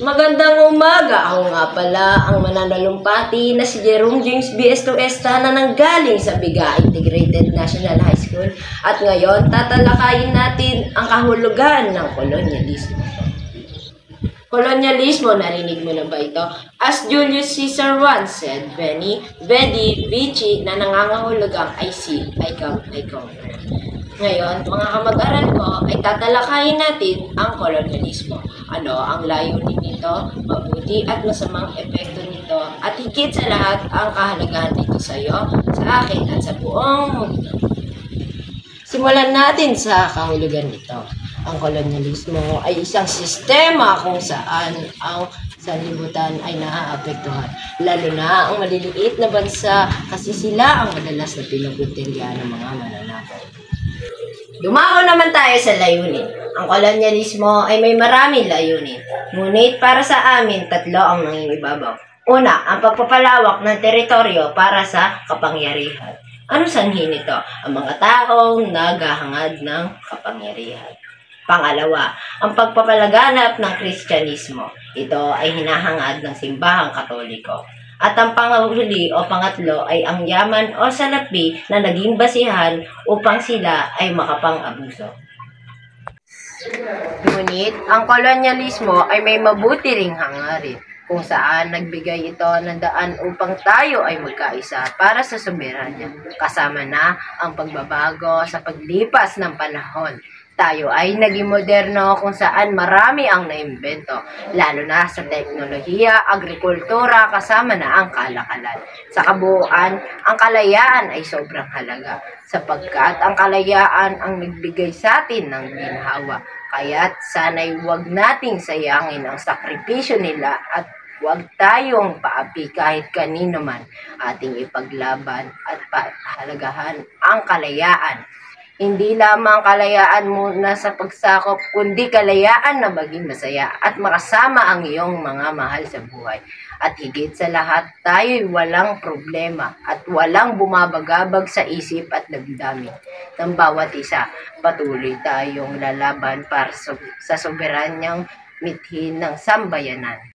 Magandang umaga! Ako nga pala ang mananalumpati na si Jerome James B.S. Tuesta na nanggaling sa Biga Integrated National High School. At ngayon, tatalakayin natin ang kahulugan ng kolonyalismo. Kolonyalismo, narinig mo na ba ito? As Julius Caesar once said, Veni, Vidi, Vici, na nangangahulugang I see, I come, I conquer. Ngayon, mga kamag-aral ko, ay tatalakayin natin ang kolonyalismo. Ano ang layunin nito, mabuti at masamang epekto nito, at higit sa lahat ang kahalagahan nito sa iyo, sa akin at sa buong mundo. Simulan natin sa kahulugan nito. Ang kolonyalismo ay isang sistema kung saan ang sanlibutan ay naaapektuhan. Lalo na ang maliliit na bansa kasi sila ang madalas na pinupuntiryahan ng mga mananakaw. Dumako naman tayo sa layunin. Ang kolonyalismo ay may maraming layunin. Ngunit para sa amin, tatlo ang nangingibabaw. Una, ang pagpapalawak ng teritoryo para sa kapangyarihan. Ano sanhi nito? Ang mga taong naghahangad ng kapangyarihan. Pangalawa, ang pagpapalaganap ng Kristyanismo. Ito ay hinahangad ng simbahang Katoliko. At ang panghuli o pangatlo ay ang yaman o salapi na naging basihan upang sila ay makapang-abuso. Ngunit, ang kolonyalismo ay may mabuti ring hangarin kung saan nagbigay ito ng daan upang tayo ay magkaisa para sa soberanya. Kasama na ang pagbabago sa paglipas ng panahon. Tayo ay naging moderno kung saan marami ang naimbento, lalo na sa teknolohiya, agrikultura, kasama na ang kalakalan. Sa kabuuan, ang kalayaan ay sobrang halaga, sapagkat ang kalayaan ang nagbigay sa atin ng ginhawa. Kaya't sana'y huwag nating sayangin ang sakripisyo nila at huwag tayong paapi kahit kanino man. Ating ipaglaban at pahalagahan ang kalayaan. Hindi lamang kalayaan muna sa pagsakop, kundi kalayaan na maging masaya at makasama ang iyong mga mahal sa buhay. At higit sa lahat, tayo'y walang problema at walang bumabagabag sa isip at damdamin ng bawat isa. Patuloy tayong lalaban para sa soberanyang mithin ng sambayanan.